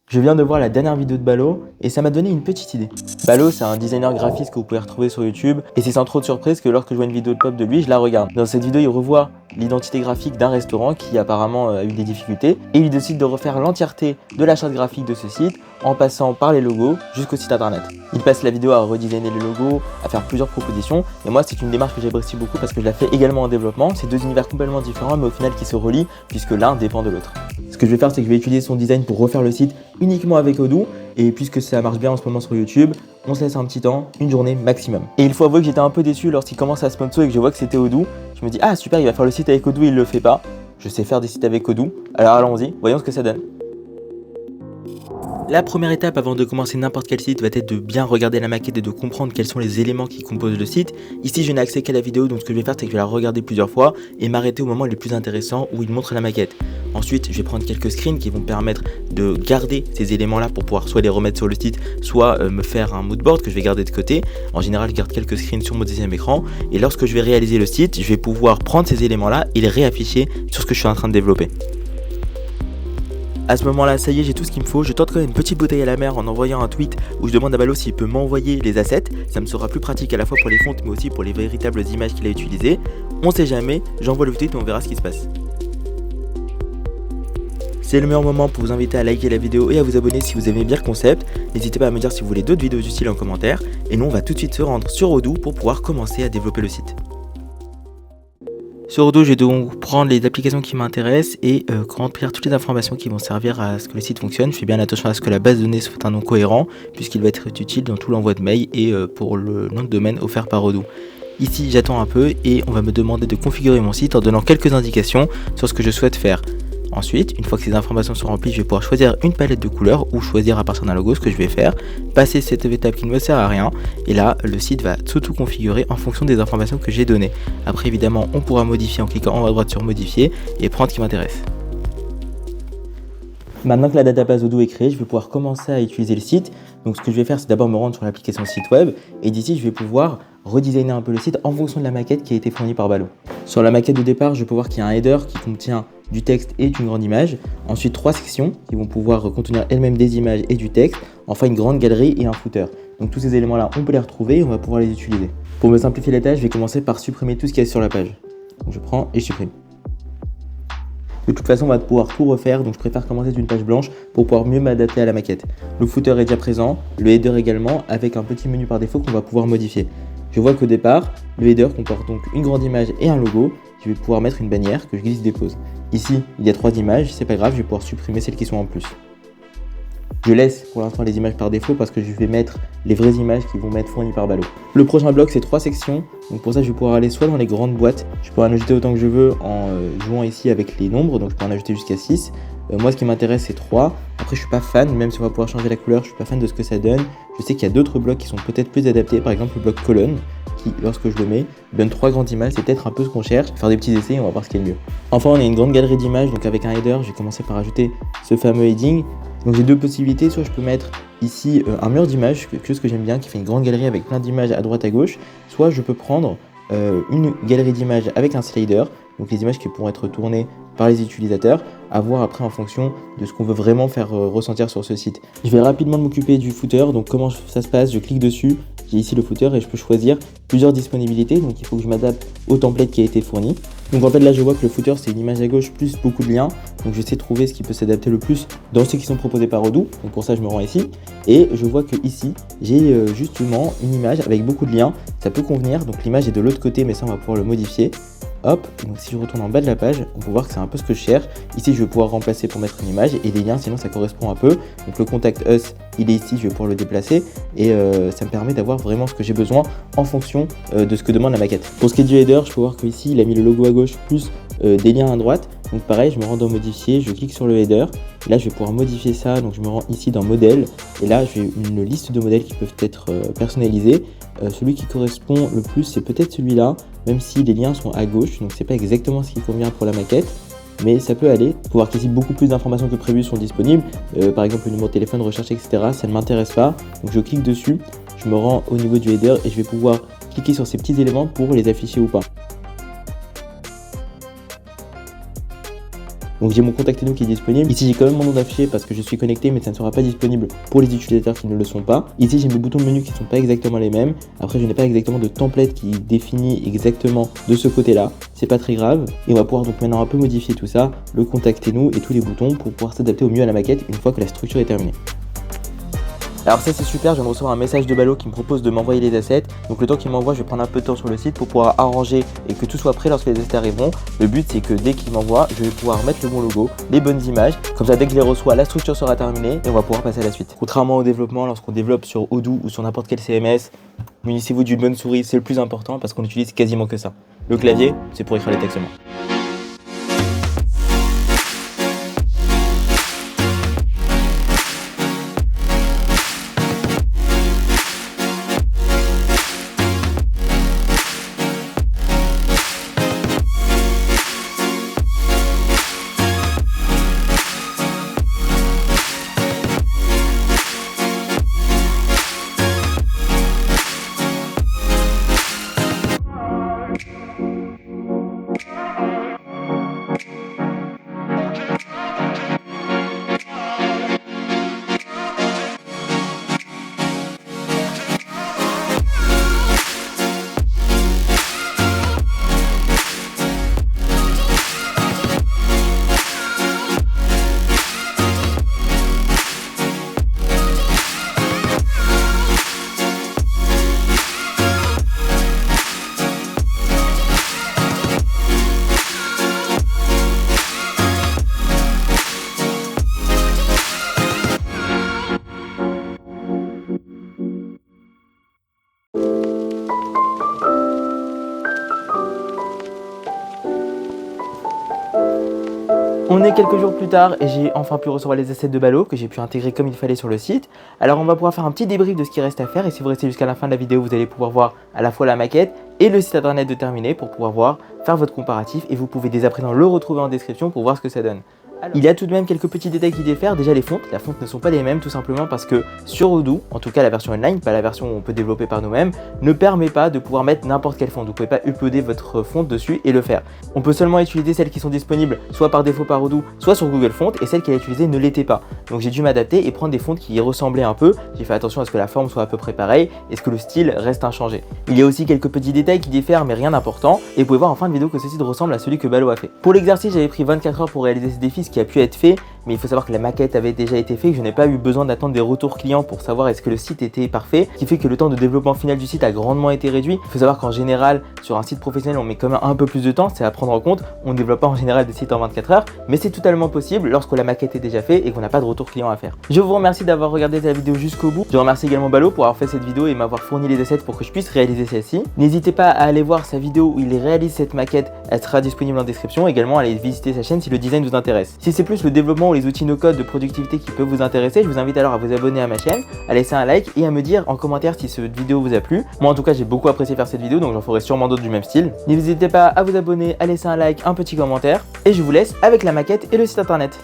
Je viens de voir la dernière vidéo de Balo et ça m'a donné une petite idée. Balo, c'est un designer graphiste que vous pouvez retrouver sur YouTube et c'est sans trop de surprise que lorsque je vois une vidéo de pop de lui, je la regarde. Dans cette vidéo, il revoit l'identité graphique d'un restaurant qui apparemment a eu des difficultés et il décide de refaire l'entièreté de la charte graphique de ce site en passant par les logos jusqu'au site internet. Il passe la vidéo à redesigner les logos, à faire plusieurs propositions et moi c'est une démarche que j'apprécie beaucoup parce que je la fais également en développement. C'est deux univers complètement différents mais au final qui se relient puisque l'un dépend de l'autre. Ce que je vais faire, c'est que je vais utiliser son design pour refaire le site uniquement avec Odoo. Et puisque ça marche bien en ce moment sur YouTube, on se laisse un petit temps, une journée maximum. Et il faut avouer que j'étais un peu déçu lorsqu'il commence à sponsor et que je vois que c'était Odoo. Je me dis, ah super, il va faire le site avec Odoo, il le fait pas. Je sais faire des sites avec Odoo. Alors allons-y, voyons ce que ça donne. La première étape avant de commencer n'importe quel site va être de bien regarder la maquette et de comprendre quels sont les éléments qui composent le site. Ici je n'ai accès qu'à la vidéo, donc ce que je vais faire c'est que je vais la regarder plusieurs fois et m'arrêter au moment le plus intéressant où il montre la maquette. Ensuite je vais prendre quelques screens qui vont me permettre de garder ces éléments là pour pouvoir soit les remettre sur le site, soit me faire un moodboard que je vais garder de côté. En général je garde quelques screens sur mon deuxième écran et lorsque je vais réaliser le site, je vais pouvoir prendre ces éléments là et les réafficher sur ce que je suis en train de développer. À ce moment-là, ça y est, j'ai tout ce qu'il me faut. Je tente quand même une petite bouteille à la mer en envoyant un tweet où je demande à Balo s'il peut m'envoyer les assets. Ça me sera plus pratique à la fois pour les fontes mais aussi pour les véritables images qu'il a utilisées. On sait jamais, j'envoie le tweet et on verra ce qui se passe. C'est le meilleur moment pour vous inviter à liker la vidéo et à vous abonner si vous aimez bien le concept. N'hésitez pas à me dire si vous voulez d'autres vidéos du style en commentaire. Et nous, on va tout de suite se rendre sur Odoo pour pouvoir commencer à développer le site. Sur Odoo, je vais donc prendre les applications qui m'intéressent et remplir toutes les informations qui vont servir à ce que le site fonctionne. Je fais bien attention à ce que la base de données soit un nom cohérent puisqu'il va être utile dans tout l'envoi de mail et pour le nom de domaine offert par Odoo. Ici, j'attends un peu et on va me demander de configurer mon site en donnant quelques indications sur ce que je souhaite faire. Ensuite, une fois que ces informations sont remplies, je vais pouvoir choisir une palette de couleurs ou choisir à partir d'un logo ce que je vais faire, passer cette étape qui ne me sert à rien et là le site va s'auto-configurer en fonction des informations que j'ai données. Après évidemment on pourra modifier en cliquant en haut à droite sur modifier et prendre ce qui m'intéresse. Maintenant que la database Odoo est créée, je vais pouvoir commencer à utiliser le site. Donc ce que je vais faire, c'est d'abord me rendre sur l'application site web et d'ici je vais pouvoir redesigner un peu le site en fonction de la maquette qui a été fournie par Balo. Sur la maquette de départ, je peux voir qu'il y a un header qui contient du texte et une grande image. Ensuite 3 sections qui vont pouvoir contenir elles-mêmes des images et du texte. Enfin une grande galerie et un footer. Donc tous ces éléments là on peut les retrouver et on va pouvoir les utiliser. Pour me simplifier la tâche, je vais commencer par supprimer tout ce qu'il y a sur la page. Donc je prends et je supprime. De toute façon, on va pouvoir tout refaire, donc je préfère commencer d'une page blanche pour pouvoir mieux m'adapter à la maquette. Le footer est déjà présent, le header également, avec un petit menu par défaut qu'on va pouvoir modifier. Je vois qu'au départ, le header comporte donc une grande image et un logo. Je vais pouvoir mettre une bannière que je glisse-dépose. Ici, il y a 3 images, c'est pas grave, je vais pouvoir supprimer celles qui sont en plus. Je laisse pour l'instant les images par défaut parce que je vais mettre les vraies images qui vont m'être fournies par Balo. Le prochain bloc c'est 3 sections, donc pour ça je vais pouvoir aller soit dans les grandes boîtes, je peux en ajouter autant que je veux en jouant ici avec les nombres, donc je peux en ajouter jusqu'à 6. Moi ce qui m'intéresse c'est 3, après je suis pas fan, même si on va pouvoir changer la couleur, je suis pas fan de ce que ça donne. Je sais qu'il y a d'autres blocs qui sont peut-être plus adaptés, par exemple le bloc colonne, qui lorsque je le mets, donne 3 grandes images, c'est peut-être un peu ce qu'on cherche, faire des petits essais et on va voir ce qui est le mieux. Enfin on a une grande galerie d'images, donc avec un header, je vais commencer par ajouter ce fameux heading. Donc j'ai deux possibilités, soit je peux mettre ici un mur d'images, quelque chose que j'aime bien, qui fait une grande galerie avec plein d'images à droite à gauche, soit je peux prendre une galerie d'images avec un slider, donc les images qui pourront être tournées par les utilisateurs, à voir après en fonction de ce qu'on veut vraiment faire ressentir sur ce site. Je vais rapidement m'occuper du footer, donc comment ça se passe, je clique dessus, j'ai ici le footer et je peux choisir plusieurs disponibilités, donc il faut que je m'adapte au template qui a été fourni. Donc en fait là je vois que le footer c'est une image à gauche plus beaucoup de liens, donc j'essaie de trouver ce qui peut s'adapter le plus dans ceux qui sont proposés par Odoo, donc pour ça je me rends ici, et je vois que ici j'ai justement une image avec beaucoup de liens, ça peut convenir, donc l'image est de l'autre côté mais ça on va pouvoir le modifier. Hop, et donc si je retourne en bas de la page, on peut voir que c'est un peu ce que je cherche. Ici je vais pouvoir remplacer pour mettre une image et des liens sinon ça correspond un peu. Donc le contact us il est ici, je vais pouvoir le déplacer et ça me permet d'avoir vraiment ce que j'ai besoin en fonction de ce que demande la maquette. Pour ce qui est du header, je peux voir qu'ici il a mis le logo à gauche plus des liens à droite. Donc pareil, je me rends dans modifier, je clique sur le header. Là je vais pouvoir modifier ça, donc je me rends ici dans modèle et là j'ai une liste de modèles qui peuvent être personnalisés. Celui qui correspond le plus c'est peut-être celui-là, même si les liens sont à gauche, donc c'est pas exactement ce qui convient pour la maquette, mais ça peut aller. Pour voir qu'ici beaucoup plus d'informations que prévu sont disponibles, par exemple le numéro de téléphone, recherche, etc. Ça ne m'intéresse pas, donc je clique dessus, je me rends au niveau du header et je vais pouvoir cliquer sur ces petits éléments pour les afficher ou pas. Donc j'ai mon Contactez-nous qui est disponible. Ici j'ai quand même mon nom d'affiché parce que je suis connecté, mais ça ne sera pas disponible pour les utilisateurs qui ne le sont pas. Ici j'ai mes boutons de menu qui ne sont pas exactement les mêmes. Après je n'ai pas exactement de template qui définit exactement de ce côté-là. C'est pas très grave. Et on va pouvoir donc maintenant un peu modifier tout ça, le Contactez-nous et tous les boutons pour pouvoir s'adapter au mieux à la maquette une fois que la structure est terminée. Alors ça c'est super, je viens de recevoir un message de Ballo qui me propose de m'envoyer les assets. Donc le temps qu'il m'envoie, je vais prendre un peu de temps sur le site pour pouvoir arranger et que tout soit prêt lorsque les assets arriveront. Le but c'est que dès qu'il m'envoie, je vais pouvoir mettre le bon logo, les bonnes images. Comme ça dès que je les reçois, la structure sera terminée et on va pouvoir passer à la suite. Contrairement au développement, lorsqu'on développe sur Odoo ou sur n'importe quel CMS, munissez-vous d'une bonne souris, c'est le plus important parce qu'on utilise quasiment que ça. Le clavier, c'est pour écrire les textes seulement. On est quelques jours plus tard et j'ai enfin pu recevoir les assets de Ballo que j'ai pu intégrer comme il fallait sur le site. Alors on va pouvoir faire un petit débrief de ce qui reste à faire et si vous restez jusqu'à la fin de la vidéo, vous allez pouvoir voir à la fois la maquette et le site internet de terminé pour pouvoir faire votre comparatif et vous pouvez dès à présent le retrouver en description pour voir ce que ça donne. Alors, il y a tout de même quelques petits détails qui diffèrent. Déjà les fontes ne sont pas les mêmes tout simplement parce que sur Odoo, en tout cas la version online, pas la version où on peut développer par nous-mêmes, ne permet pas de pouvoir mettre n'importe quelle fonte. Vous ne pouvez pas uploader votre fonte dessus et le faire. On peut seulement utiliser celles qui sont disponibles soit par défaut par Odoo, soit sur Google Fonts et celles qu'elle a utilisées ne l'étaient pas. Donc j'ai dû m'adapter et prendre des fontes qui y ressemblaient un peu. J'ai fait attention à ce que la forme soit à peu près pareille et ce que le style reste inchangé. Il y a aussi quelques petits détails qui diffèrent mais rien d'important et vous pouvez voir en fin de vidéo que ce site ressemble à celui que Ballo a fait. Pour l'exercice, j'avais pris 24 heures pour réaliser ce défi, ce qui a pu être fait. Mais il faut savoir que la maquette avait déjà été faite, que je n'ai pas eu besoin d'attendre des retours clients pour savoir est-ce que le site était parfait, ce qui fait que le temps de développement final du site a grandement été réduit. Il faut savoir qu'en général, sur un site professionnel, on met quand même un peu plus de temps, c'est à prendre en compte. On ne développe pas en général des sites en 24 heures, mais c'est totalement possible lorsque la maquette est déjà faite et qu'on n'a pas de retour client à faire. Je vous remercie d'avoir regardé la vidéo jusqu'au bout. Je remercie également Ballo pour avoir fait cette vidéo et m'avoir fourni les assets pour que je puisse réaliser celle-ci. N'hésitez pas à aller voir sa vidéo où il réalise cette maquette, elle sera disponible en description. Également, allez visiter sa chaîne si le design vous intéresse. Si c'est plus le développement ou les outils no-code de productivité qui peuvent vous intéresser, je vous invite alors à vous abonner à ma chaîne, à laisser un like et à me dire en commentaire si cette vidéo vous a plu. Moi en tout cas j'ai beaucoup apprécié faire cette vidéo donc j'en ferai sûrement d'autres du même style. N'hésitez pas à vous abonner, à laisser un like, un petit commentaire et je vous laisse avec la maquette et le site internet.